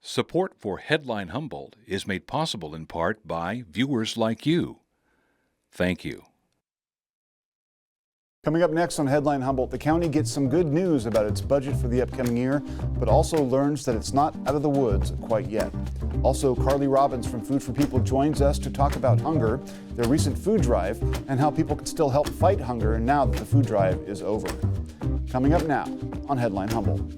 Support for Headline Humboldt is made possible in part by viewers like you. Thank you. Coming up next on Headline Humboldt, the county gets some good news about its budget for the upcoming year, but also learns that it's not out of the woods quite yet. Also, Carly Robbins from Food for People joins us to talk about hunger, their recent food drive, and how people can still help fight hunger now that the food drive is over. Coming up now on Headline Humboldt.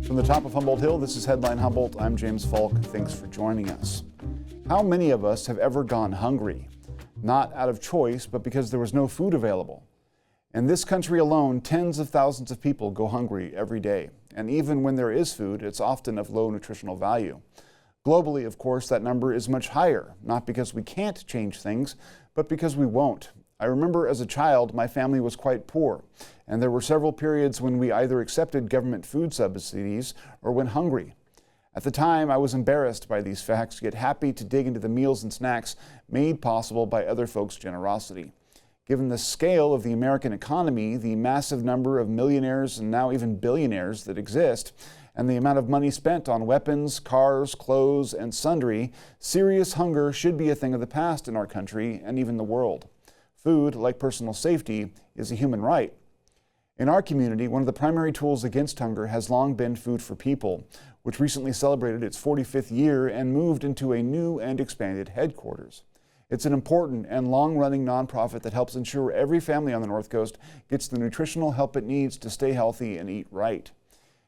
From the top of Humboldt Hill, this is Headline Humboldt. I'm James Falk. Thanks for joining us. How many of us have ever gone hungry? Not out of choice, but because there was no food available. In this country alone, tens of thousands of people go hungry every day. And even when there is food, it's often of low nutritional value. Globally, of course, that number is much higher, not because we can't change things, but because we won't. I remember as a child, my family was quite poor, and there were several periods when we either accepted government food subsidies or went hungry. At the time, I was embarrassed by these facts, yet happy to dig into the meals and snacks made possible by other folks' generosity. Given the scale of the American economy, the massive number of millionaires and now even billionaires that exist, and the amount of money spent on weapons, cars, clothes, and sundry, serious hunger should be a thing of the past in our country and even the world. Food, like personal safety, is a human right. In our community, one of the primary tools against hunger has long been Food for People, which recently celebrated its 45th year and moved into a new and expanded headquarters. It's an important and long-running nonprofit that helps ensure every family on the North Coast gets the nutritional help it needs to stay healthy and eat right.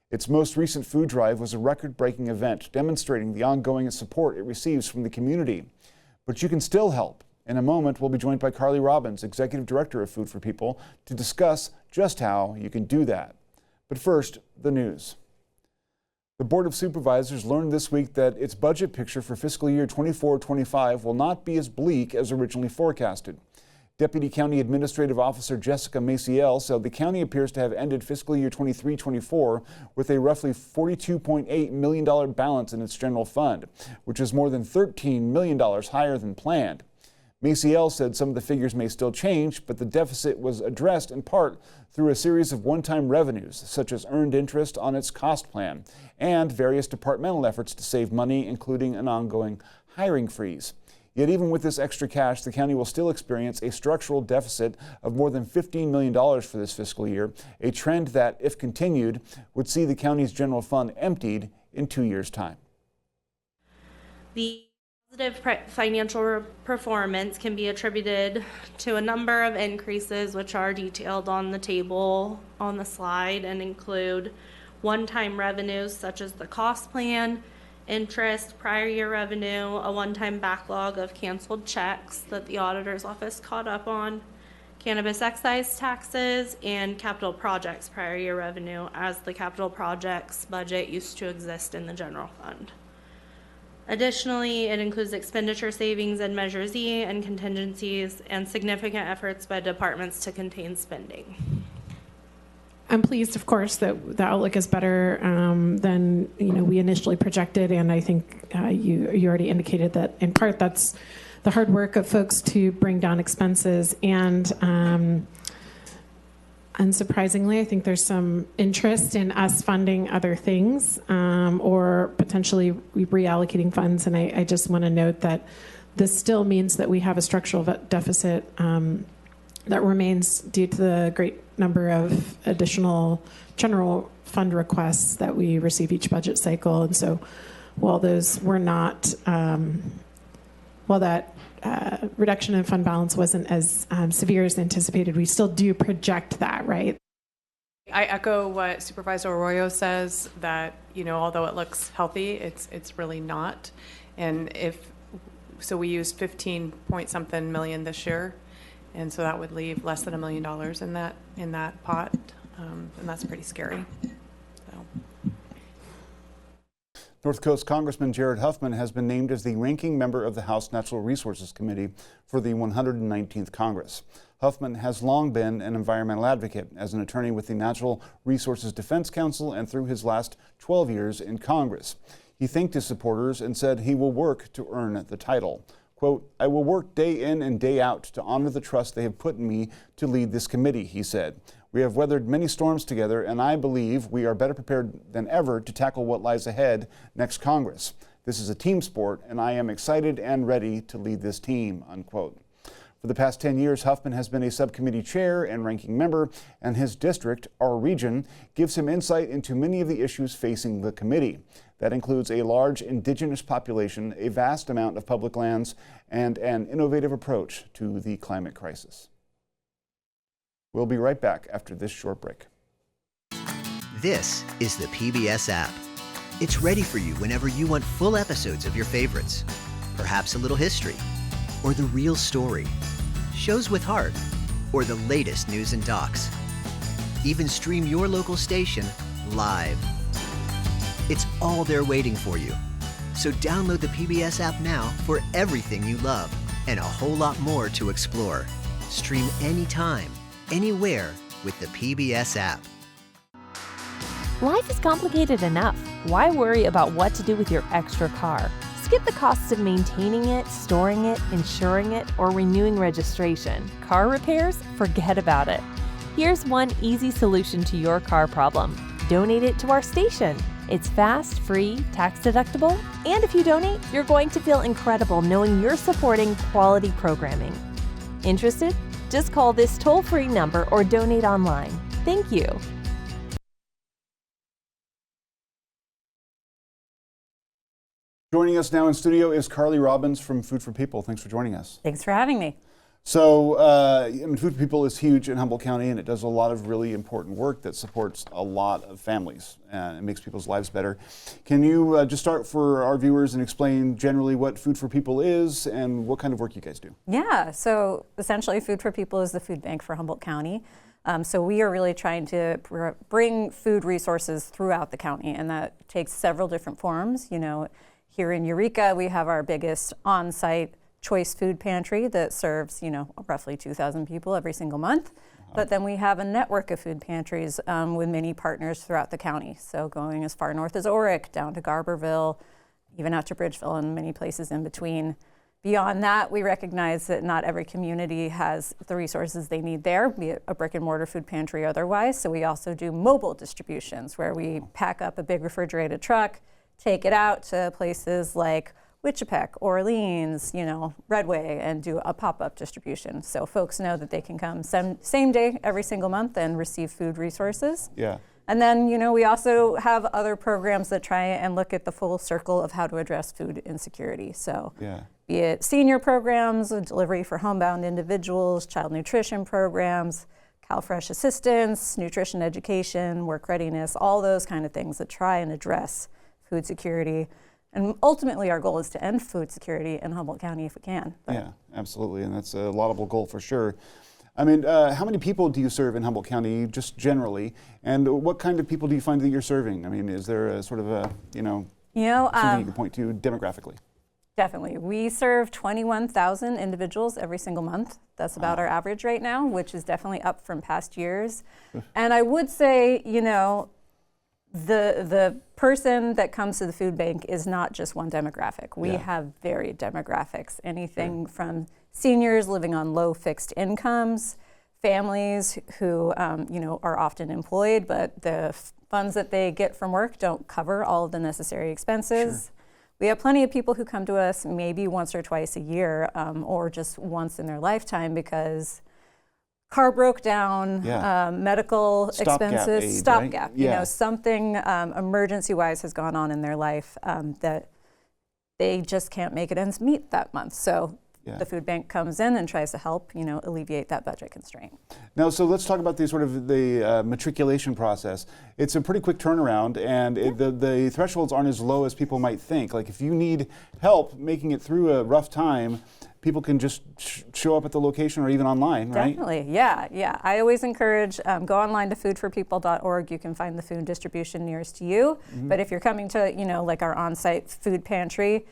Its most recent food drive was a record-breaking event demonstrating the ongoing support it receives from the community. But you can still help. In a moment, we'll be joined by Carly Robbins, Executive Director of Food for People, to discuss just how you can do that. But first, the news. The Board of Supervisors learned this week that its budget picture for fiscal year 24-25 will not be as bleak as originally forecasted. Deputy County Administrative Officer Jessica Maciel said the county appears to have ended fiscal year 23-24 with a roughly $42.8 million balance in its general fund, which is more than $13 million higher than planned. Maciel said some of the figures may still change, but the deficit was addressed in part through a series of one-time revenues, such as earned interest on its cost plan, and various departmental efforts to save money, including an ongoing hiring freeze. Yet even with this extra cash, the county will still experience a structural deficit of more than $15 million for this fiscal year, a trend that, if continued, would see the county's general fund emptied in 2 years' time. The positive financial performance can be attributed to a number of increases which are detailed on the table on the slide and include one-time revenues such as the cost plan, interest, prior year revenue, a one-time backlog of canceled checks that the auditor's office caught up on, cannabis excise taxes, and capital projects prior year revenue, as the capital projects budget used to exist in the general fund. Additionally, it includes expenditure savings in Measure Z and contingencies and significant efforts by departments to contain spending. I'm pleased, of course, that the outlook is better than we initially projected, and I think you already indicated that in part that's the hard work of folks to bring down expenses, and unsurprisingly, I think there's some interest in us funding other things or potentially reallocating funds. And I just want to note that this still means that we have a structural deficit that remains due to the great number of additional general fund requests that we receive each budget cycle. And so while those were not, while that reduction in fund balance wasn't as severe as anticipated, we still do project that, right? I echo what Supervisor Arroyo says, that although it looks healthy, it's really not. And so we used 15-point-something million this year, and so that would leave less than $1 million in that pot, and that's pretty scary. So. North Coast Congressman Jared Huffman has been named as the ranking member of the House Natural Resources Committee for the 119th Congress. Huffman has long been an environmental advocate as an attorney with the Natural Resources Defense Council and through his last 12 years in Congress. He thanked his supporters and said he will work to earn the title. Quote, "I will work day in and day out to honor the trust they have put in me to lead this committee," he said. "We have weathered many storms together, and I believe we are better prepared than ever to tackle what lies ahead next Congress. This is a team sport, and I am excited and ready to lead this team," unquote. For the past 10 years, Huffman has been a subcommittee chair and ranking member, and his district, our region, gives him insight into many of the issues facing the committee. That includes a large indigenous population, a vast amount of public lands, and an innovative approach to the climate crisis. We'll be right back after this short break. This is the PBS app. It's ready for you whenever you want full episodes of your favorites, perhaps a little history, or the real story, shows with heart, or the latest news and docs. Even stream your local station live. It's all there waiting for you. So download the PBS app now for everything you love and a whole lot more to explore. Stream anytime, anywhere with the PBS app. Life is complicated enough. Why worry about what to do with your extra car? Skip the costs of maintaining it, storing it, insuring it, or renewing registration. Car repairs? Forget about it. Here's one easy solution to your car problem. Donate it to our station. It's fast, free, tax deductible, and if you donate, you're going to feel incredible knowing you're supporting quality programming. Interested? Just call this toll-free number or donate online. Thank you. Joining us now in studio is Carly Robbins from Food for People. Thanks for joining us. Thanks for having me. So, Food for People is huge in Humboldt County, and it does a lot of really important work that supports a lot of families and it makes people's lives better. Can you just start for our viewers and explain generally what Food for People is and what kind of work you guys do? Yeah, so essentially Food for People is the food bank for Humboldt County. So we are really trying to bring food resources throughout the county, and that takes several different forms. You know, here in Eureka, we have our biggest on-site choice food pantry that serves, roughly 2,000 people every single month. But then we have a network of food pantries with many partners throughout the county. So going as far north as Orick, down to Garberville, even out to Bridgeville and many places in between. Beyond that, we recognize that not every community has the resources they need there, be it a brick and mortar food pantry or otherwise. So we also do mobile distributions where we pack up a big refrigerated truck, take it out to places like Wichipec, Orleans, Redway, and do a pop-up distribution. So folks know that they can come same day every single month and receive food resources. Yeah. And then, we also have other programs that try and look at the full circle of how to address food insecurity. So be it senior programs, delivery for homebound individuals, child nutrition programs, CalFresh assistance, nutrition education, work readiness, all those kind of things that try and address food security. And ultimately, our goal is to end food security in Humboldt County if we can. Yeah, absolutely, and that's a laudable goal for sure. I mean, how many people do you serve in Humboldt County, just generally, and what kind of people do you find that you're serving? I mean, is there a sort of a, something you can point to demographically? Definitely. We serve 21,000 individuals every single month. That's about our average right now, which is definitely up from past years. And I would say, the person that comes to the food bank is not just one demographic. We have varied demographics, anything from seniors living on low fixed incomes, families who are often employed, but the funds that they get from work don't cover all of the necessary expenses. Sure. We have plenty of people who come to us maybe once or twice a year or just once in their lifetime because car broke down, medical expenses, stopgap. Right? Something emergency-wise has gone on in their life that they just can't make it ends meet that month. So the food bank comes in and tries to help, alleviate that budget constraint. Now, so let's talk about the matriculation process. It's a pretty quick turnaround, and the thresholds aren't as low as people might think. Like if you need help making it through a rough time, people can just show up at the location or even online, right? Definitely, yeah. I always encourage, go online to foodforpeople.org. You can find the food distribution nearest to you. Mm-hmm. But if you're coming to, like our on-site food pantry,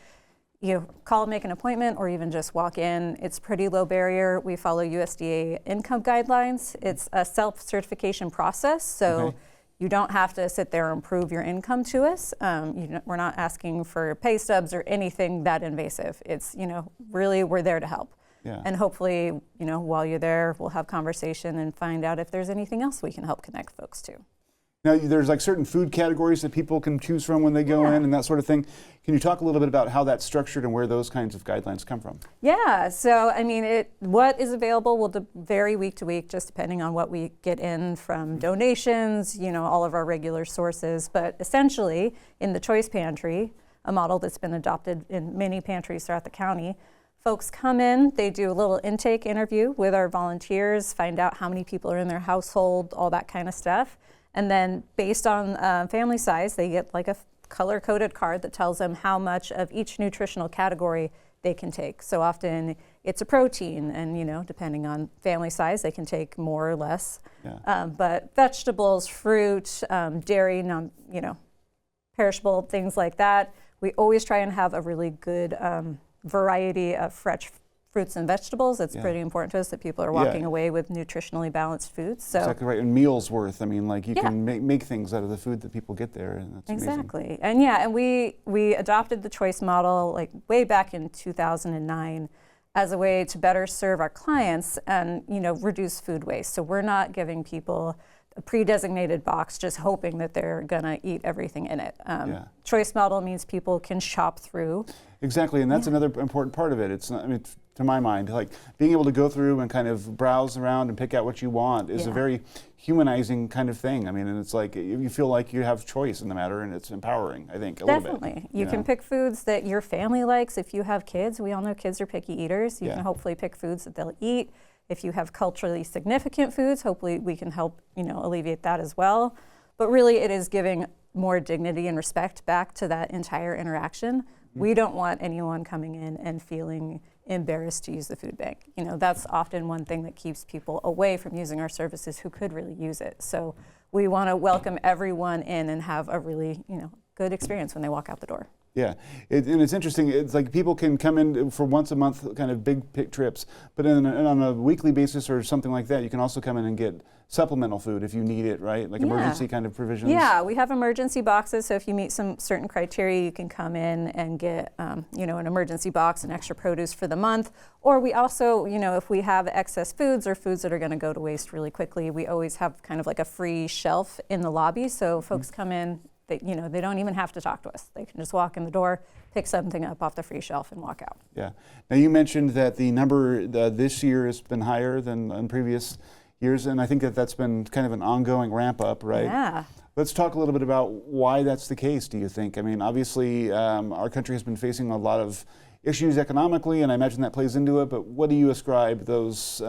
call, make an appointment, or even just walk in. It's pretty low barrier. We follow USDA income guidelines. It's a self-certification process. So You don't have to sit there and prove your income to us. We're not asking for pay stubs or anything that invasive. It's, really we're there to help. Yeah. And hopefully, while you're there, we'll have conversation and find out if there's anything else we can help connect folks to. Now, there's like certain food categories that people can choose from when they go in and that sort of thing. Can you talk a little bit about how that's structured and where those kinds of guidelines come from? Yeah, so what is available will vary week to week, just depending on what we get in from donations, all of our regular sources. But essentially, in the Choice Pantry, a model that's been adopted in many pantries throughout the county, folks come in, they do a little intake interview with our volunteers, find out how many people are in their household, all that kind of stuff. And then based on family size, they get like a color-coded card that tells them how much of each nutritional category they can take. So often it's a protein, and depending on family size, they can take more or less. Yeah. But vegetables, fruit, dairy, perishable, things like that. We always try and have a really good variety of fresh fruits and vegetables. It's pretty important to us that people are walking away with nutritionally balanced foods. So exactly right, and meals worth. You can make things out of the food that people get there, and that's exactly. amazing. And we adopted the Choice model like way back in 2009 as a way to better serve our clients and reduce food waste. So we're not giving people a pre-designated box just hoping that they're gonna eat everything in it. Choice model means people can shop through. Exactly, and that's another important part of it. It's not, to my mind, like being able to go through and kind of browse around and pick out what you want is a very humanizing kind of thing. And it's like you feel like you have choice in the matter, and it's empowering, I think, a little bit. Definitely. You can pick foods that your family likes. If you have kids, we all know kids are picky eaters. You can hopefully pick foods that they'll eat. If you have culturally significant foods, hopefully we can help, alleviate that as well. But really it is giving more dignity and respect back to that entire interaction. We don't want anyone coming in and feeling embarrassed to use the food bank. That's often one thing that keeps people away from using our services who could really use it. So we want to welcome everyone in and have a really, good experience when they walk out the door. Yeah, and it's interesting. It's like people can come in for once a month kind of big trips, but on a weekly basis or something like that, you can also come in and get supplemental food if you need it, right? Like emergency kind of provisions. Yeah, we have emergency boxes, so if you meet some certain criteria, you can come in and get, an emergency box and extra produce for the month. Or we also, if we have excess foods or foods that are going to go to waste really quickly, we always have kind of like a free shelf in the lobby, so folks come in. They don't even have to talk to us. They can just walk in the door, pick something up off the free shelf, and walk out. Yeah. Now you mentioned that the number this year has been higher than in previous years, and I think that's been kind of an ongoing ramp up, right? Yeah. Let's talk a little bit about why that's the case, do you think? Obviously, our country has been facing a lot of issues economically, and I imagine that plays into it, but what do you ascribe those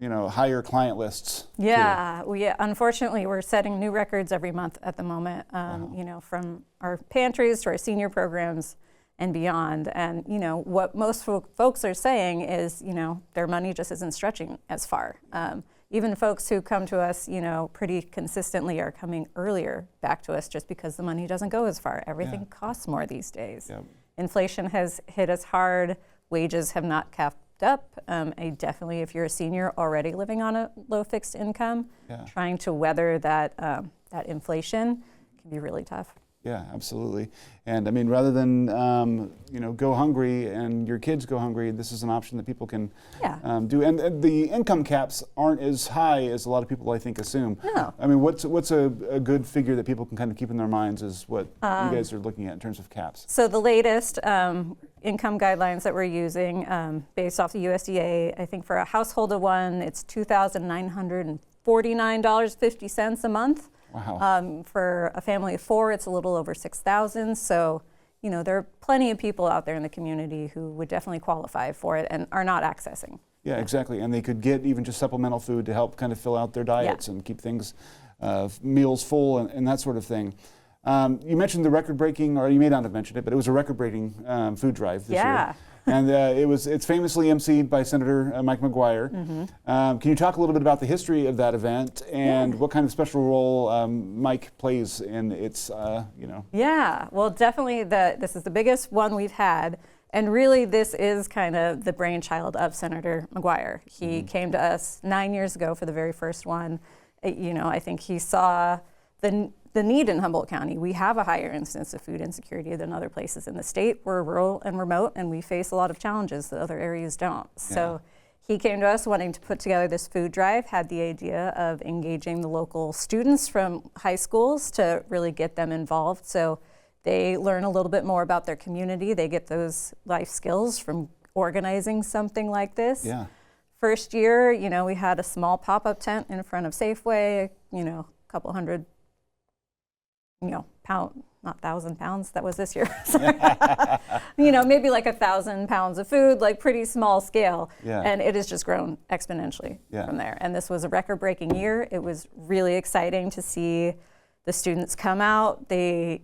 higher client lists? Yeah, unfortunately, we're setting new records every month at the moment, from our pantries to our senior programs and beyond. And, what most folks are saying is, their money just isn't stretching as far. Even folks who come to us, pretty consistently are coming earlier back to us just because the money doesn't go as far. Everything costs more these days. Yep. Inflation has hit us hard. Wages have not kept up. Definitely, if you're a senior already living on a low fixed income, trying to weather that inflation can be really tough. Yeah, absolutely. And rather than go hungry and your kids go hungry, this is an option that people can do. And the income caps aren't as high as a lot of people, I think, assume. No. What's a good figure that people can kind of keep in their minds is what you guys are looking at in terms of caps? So the latest income guidelines that we're using, based off the USDA, I think for a household of one, it's $2,949.50 a month. Wow. For a family of four, it's a little over $6,000. So, there are plenty of people out there in the community who would definitely qualify for it and are not accessing. Yeah, exactly. And they could get even just supplemental food to help kind of fill out their diets and keep things, meals full and that sort of thing. You mentioned the record-breaking, or you may not have mentioned it, but it was a record-breaking food drive this year. And it's famously emceed by Senator Mike McGuire. Can you talk a little bit about the history of that event and what kind of special role Mike plays in its, Yeah, well, definitely this is the biggest one we've had. And really, this is kind of the brainchild of Senator McGuire. He came to us 9 years ago for the very first one. I think he saw the need in Humboldt County. We have a higher incidence of food insecurity than other places in the state. We're rural and remote, and we face a lot of challenges that other areas don't. So he came to us wanting to put together this food drive, had the idea of engaging the local students from high schools to really get them involved. So they learn a little bit more about their community. They get those life skills from organizing something like this. Yeah. First year, we had a small pop-up tent in front of Safeway, a couple hundred, pound, not 1,000 pounds, that was this year. Maybe like 1,000 pounds of food, like pretty small scale. Yeah. And it has just grown exponentially from there. And this was a record-breaking year. It was really exciting to see the students come out. They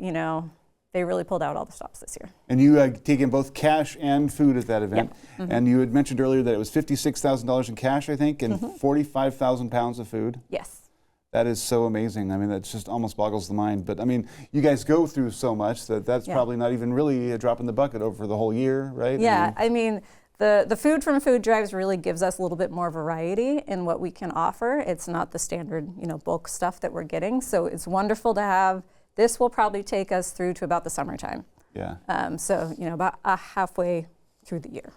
really pulled out all the stops this year. And you take in both cash and food at that event. Yep. Mm-hmm. And you had mentioned earlier that it was $56,000 in cash, I think, and 45,000 pounds of food. Yes. That is so amazing. I mean, that just almost boggles the mind. But I mean, you guys go through so much that's probably not even really a drop in the bucket over the whole year, right? Yeah, I mean, the food from food drives really gives us a little bit more variety in what we can offer. It's not the standard, bulk stuff that we're getting. So it's wonderful to have. This will probably take us through to about the summertime. Yeah. So, about halfway through the year.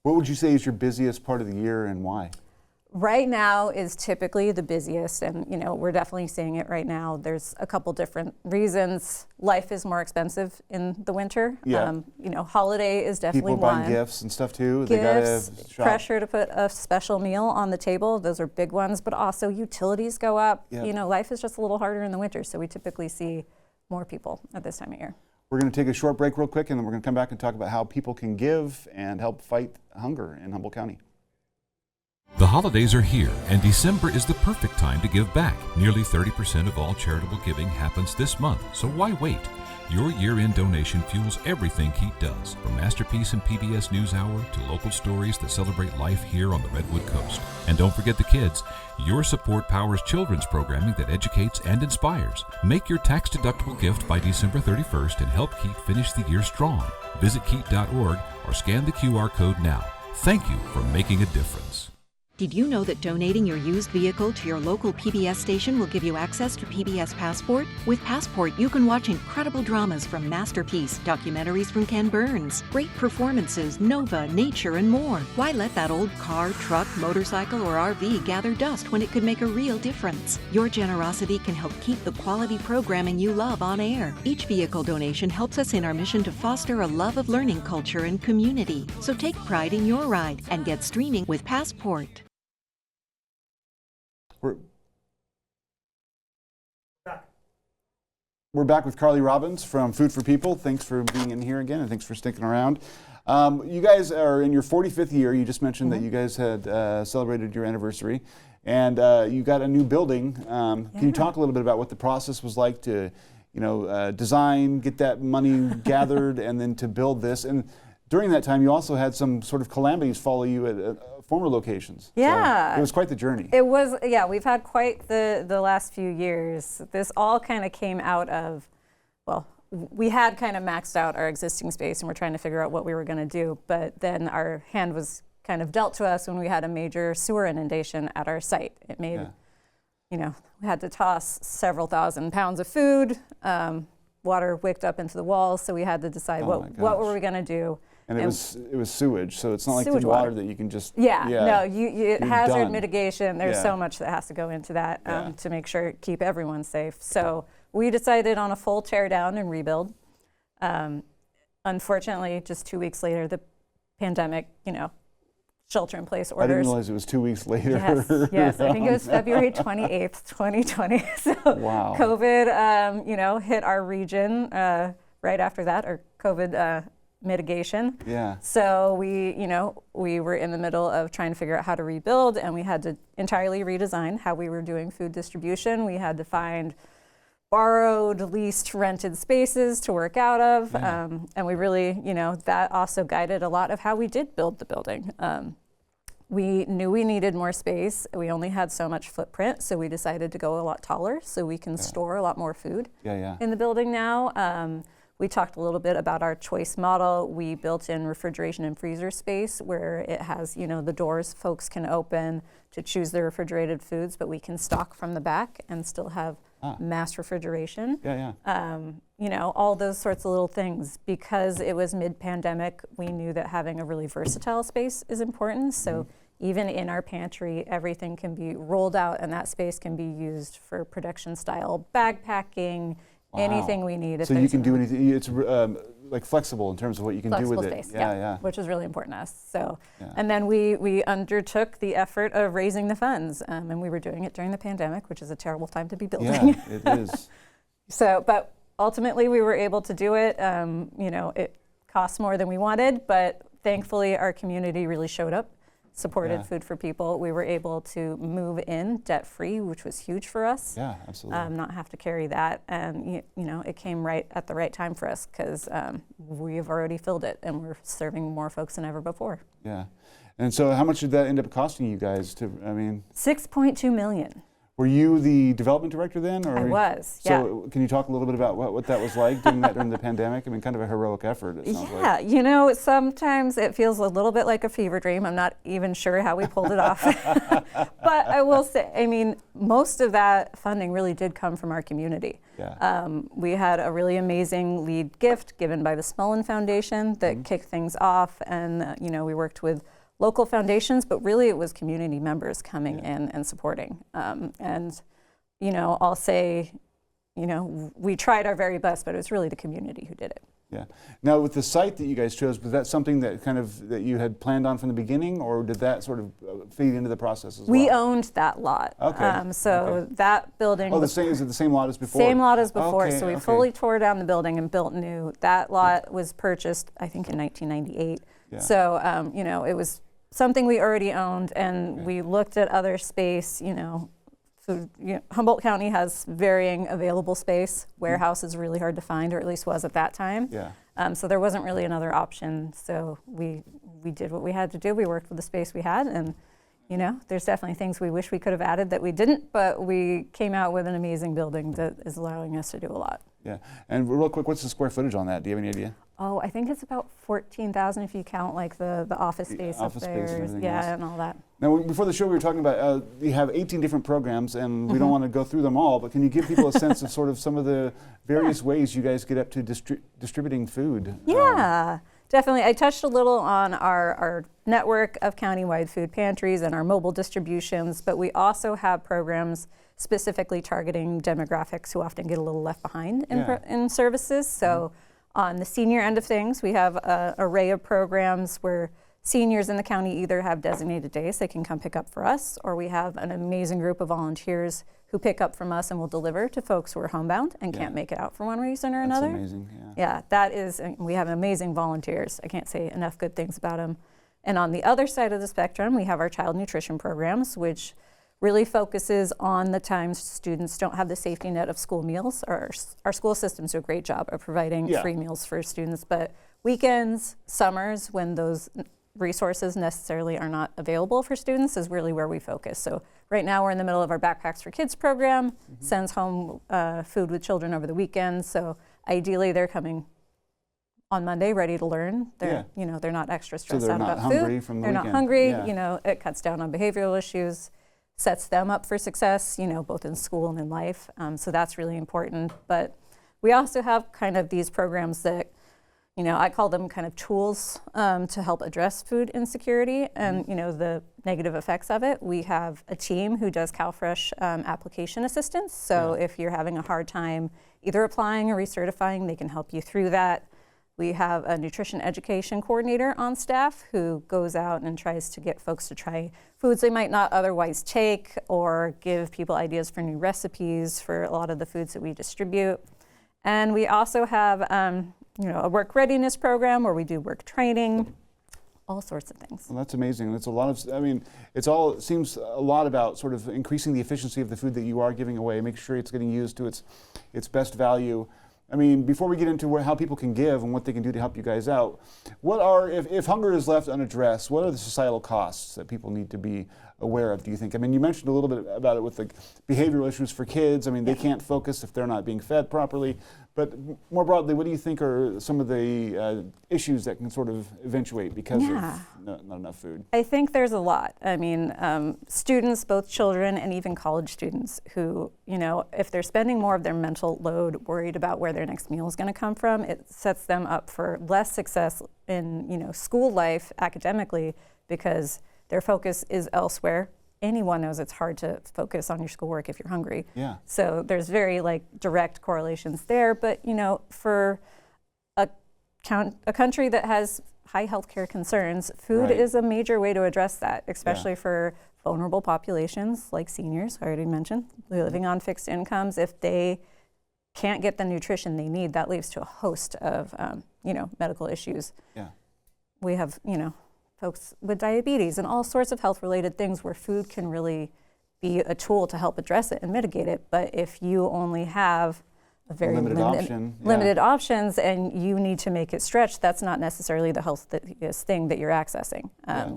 What would you say is your busiest part of the year and why? Right now is typically the busiest, and we're definitely seeing it right now. There's a couple different reasons. Life is more expensive in the winter. Yeah. Holiday is definitely People one. buying gifts and stuff too. Gifts, they gotta shop. Pressure to put a special meal on the table. Those are big ones, but also utilities go up. Yep. Life is just a little harder in the winter, so we typically see more people at this time of year. We're going to take a short break real quick, and then we're going to come back and talk about how people can give and help fight hunger in Humboldt County. The holidays are here, and December is the perfect time to give back. Nearly 30% of all charitable giving happens this month, so why wait? Your year-end donation fuels everything Keat does, from Masterpiece and PBS NewsHour to local stories that celebrate life here on the Redwood Coast. And don't forget the kids. Your support powers children's programming that educates and inspires. Make your tax-deductible gift by December 31st and help Keat finish the year strong. Visit Keat.org or scan the QR code now. Thank you for making a difference. Did you know that donating your used vehicle to your local PBS station will give you access to PBS Passport? With Passport, you can watch incredible dramas from Masterpiece, documentaries from Ken Burns, great performances, Nova, Nature, and more. Why let that old car, truck, motorcycle, or RV gather dust when it could make a real difference? Your generosity can help keep the quality programming you love on air. Each vehicle donation helps us in our mission to foster a love of learning culture and community. So take pride in your ride and get streaming with Passport. We're back with Carly Robbins from Food for People. Thanks for being in here again, and thanks for sticking around. You guys are in your 45th year. You just mentioned that you guys had celebrated your anniversary, and you got a new building. Can you talk a little bit about what the process was like to, design, get that money gathered, and then to build this? And during that time, you also had some sort of calamities follow you at former locations. Yeah. So it was quite the journey. It was, we've had quite the last few years. This all kind of came out of, we had kind of maxed out our existing space and we're trying to figure out what we were going to do. But then our hand was kind of dealt to us when we had a major sewer inundation at our site. It made, we had to toss several thousand pounds of food. Water wicked up into the walls, so we had to decide what were we going to do. And it was sewage, so it's not like the water that you can just... hazard mitigation, there's so much that has to go into that to make sure, keep everyone safe. So we decided on a full tear down and rebuild. Unfortunately, just 2 weeks later, the pandemic, shelter in place orders. I didn't realize it was 2 weeks later. Yes, I think it was February 28th, 2020. So wow. COVID, hit our region right after that, or COVID mitigation. Yeah. So we were in the middle of trying to figure out how to rebuild, and we had to entirely redesign how we were doing food distribution. We had to find borrowed, leased, rented spaces to work out of. And we really, that also guided a lot of how we did build the building. We knew we needed more space. We only had so much footprint, so we decided to go a lot taller so we can store a lot more food in the building now. We talked a little bit about our choice model. We built in refrigeration and freezer space where it has, the doors folks can open to choose their refrigerated foods, but we can stock from the back and still have mass refrigeration. Yeah. You know, all those sorts of little things. Because it was mid-pandemic, we knew that having a really versatile space is important. So even in our pantry, everything can be rolled out, and that space can be used for production-style bag packing, anything we need. So you can do anything. It's like flexible in terms of what you can do with space, it. Yeah. Which is really important to us. So, and then we undertook the effort of raising the funds, and we were doing it during the pandemic, which is a terrible time to be building. Yeah, it is. So, but ultimately we were able to do it. You know, it cost more than we wanted, but thankfully our community really showed up, supported Food for People. We were able to move in debt-free, which was huge for us. Yeah, absolutely. Not have to carry that, and you know, it came right at the right time for us because we've already filled it, and we're serving more folks than ever before. Yeah, and so how much did that end up costing you guys? $6.2 million. Were you the development director then? Or I was, yeah. So can you talk a little bit about what that was like doing that during the pandemic? I mean, kind of a heroic effort, it sounds like. Yeah, you know, sometimes it feels a little bit like a fever dream. I'm not even sure how we pulled it off. But I will say, I mean, most of that funding really did come from our community. Yeah. We had a really amazing lead gift given by the Smullen Foundation that kicked things off, and you know, we worked with local foundations, but really it was community members coming in and supporting. And, you know, I'll say, you know, we tried our very best, but it was really the community who did it. Yeah. Now, with the site that you guys chose, was that something that that you had planned on from the beginning, or did that sort of feed into the process as well? We owned that lot. Okay. That building. Oh, is it the same lot as before? Same lot as before. Okay, so we fully tore down the building and built new. That lot was purchased, I think, in 1998. Yeah. So, you know, it was something we already owned, and we looked at other space, you know. So, you know, Humboldt County has varying available space. Warehouse is really hard to find, or at least was at that time. Yeah. So there wasn't really another option. So we did what we had to do. We worked with the space we had, and you know, there's definitely things we wish we could have added that we didn't, but we came out with an amazing building that is allowing us to do a lot. Yeah. And real quick, what's the square footage on that? Do you have any idea? Oh, I think it's about 14,000 if you count like the office space up office there. space and everything yeah, else. and all that. Now, before the show, we were talking about you have 18 different programs, and we don't want to go through them all, but can you give people a sense of sort of some of the various ways you guys get up to distributing food? Yeah, definitely. I touched a little on our network of countywide food pantries and our mobile distributions, but we also have programs specifically targeting demographics who often get a little left behind in services. So on the senior end of things, we have an array of programs where seniors in the county either have designated days they can come pick up for us, or we have an amazing group of volunteers who pick up from us and will deliver to folks who are homebound and can't make it out for one reason or another. That's amazing, Yeah, that is, we have amazing volunteers. I can't say enough good things about them. And on the other side of the spectrum, we have our child nutrition programs, which really focuses on the times students don't have the safety net of school meals. Our school systems do a great job of providing free meals for students, but weekends, summers, when those resources necessarily are not available for students is really where we focus. So right now we're in the middle of our Backpacks for Kids program, sends home food with children over the weekend. So ideally they're coming on Monday ready to learn. They're you know, they're not extra stressed out about food. They're not hungry. You know, it cuts down on behavioral issues, sets them up for success, you know, both in school and in life. So that's really important. But we also have kind of these programs that, you know, I call them kind of tools to help address food insecurity and, you know, the negative effects of it. We have a team who does CalFresh application assistance. So if you're having a hard time either applying or recertifying, they can help you through that. We have a nutrition education coordinator on staff who goes out and tries to get folks to try foods they might not otherwise take, or give people ideas for new recipes for a lot of the foods that we distribute. And we also have you know, a work readiness program where we do work training, all sorts of things. Well, that's amazing. It's a lot of, I mean, it seems a lot about sort of increasing the efficiency of the food that you are giving away, make sure it's getting used to its best value. I mean, before we get into how people can give and what they can do to help you guys out, what are, if hunger is left unaddressed, what are the societal costs that people need to be aware of, do you think? I mean, you mentioned a little bit about it with the behavioral issues for kids. I mean, they can't focus if they're not being fed properly. But more broadly, what do you think are some of the issues that can sort of eventuate because of not enough food? I think there's a lot. I mean, students, both children and even college students who, you know, if they're spending more of their mental load worried about where their next meal is going to come from, it sets them up for less success in, you know, school life academically because their focus is elsewhere. Anyone knows it's hard to focus on your schoolwork if you're hungry. Yeah. So there's very direct correlations there. But you know, for a country that has high healthcare concerns, food is a major way to address that, especially for vulnerable populations like seniors. I already mentioned living on fixed incomes. If they can't get the nutrition they need, that leads to a host of you know, medical issues. Yeah. We have, you know, folks with diabetes and all sorts of health-related things where food can really be a tool to help address it and mitigate it. But if you only have a very limited options and you need to make it stretch, that's not necessarily the healthiest thing that you're accessing.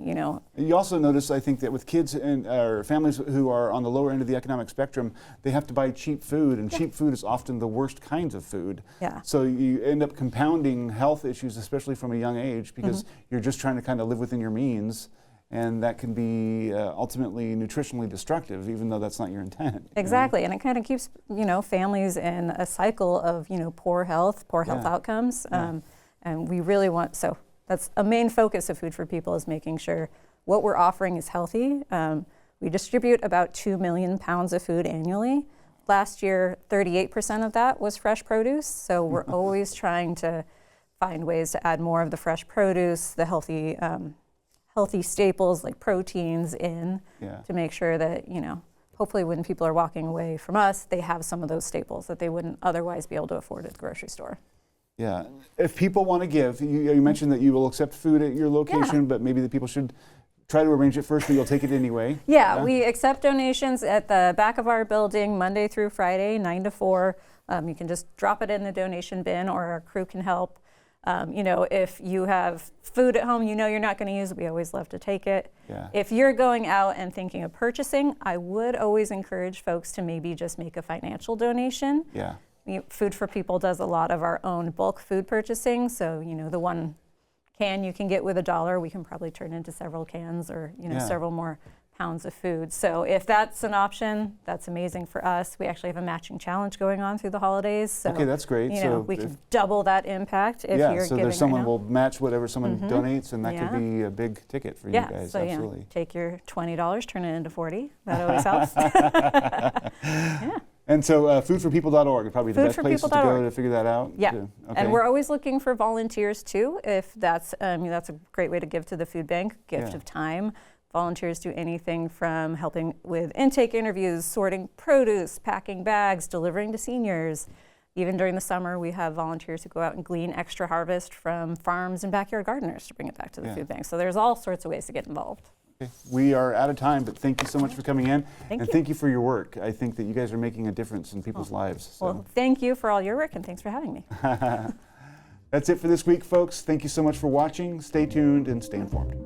You know. You also notice, I think, that with kids and or families who are on the lower end of the economic spectrum, they have to buy cheap food, and cheap food is often the worst kinds of food. Yeah. So you end up compounding health issues, especially from a young age, because you're just trying to kind of live within your means. And that can be ultimately nutritionally destructive, even though that's not your intent. Exactly, and it kind of keeps, you know, families in a cycle of, you know, poor health outcomes. And we really want, so that's a main focus of Food for People, is making sure what we're offering is healthy. We distribute about 2 million pounds of food annually. Last year, 38% of that was fresh produce. So we're always trying to find ways to add more of the fresh produce, the healthy staples like proteins in to make sure that, you know, hopefully when people are walking away from us, they have some of those staples that they wouldn't otherwise be able to afford at the grocery store. Yeah. If people want to give, you mentioned that you will accept food at your location, but maybe the people should try to arrange it first, but you'll take it anyway. Yeah, we accept donations at the back of our building Monday through Friday, 9 to 4. You can just drop it in the donation bin, or our crew can help. You know, if you have food at home you know you're not going to use, we always love to take it. Yeah. If you're going out and thinking of purchasing, I would always encourage folks to maybe just make a financial donation. Yeah. Food for People does a lot of our own bulk food purchasing, so you know, the one can you can get with $1, we can probably turn into several cans, or you know, several more pounds of food. So if that's an option, that's amazing for us. We actually have a matching challenge going on through the holidays. So okay, that's great. You know, we can double that impact if you're so giving there's someone right now. will match whatever someone donates, and that could be a big ticket for you guys. So absolutely. Take your $20, turn it into $40. That always helps. And so foodforpeople.org is probably the best place to go to figure that out. Yeah, and we're always looking for volunteers too. If that's that's a great way to give to the food bank, gift of time. Volunteers do anything from helping with intake interviews, sorting produce, packing bags, delivering to seniors. Even during the summer, we have volunteers who go out and glean extra harvest from farms and backyard gardeners to bring it back to the food bank. So there's all sorts of ways to get involved. Okay. We are out of time, but thank you so much for coming in. Thank you. Thank you for your work. I think that you guys are making a difference in people's lives. So. Well, thank you for all your work, and thanks for having me. That's it for this week, folks. Thank you so much for watching. Stay tuned and stay informed.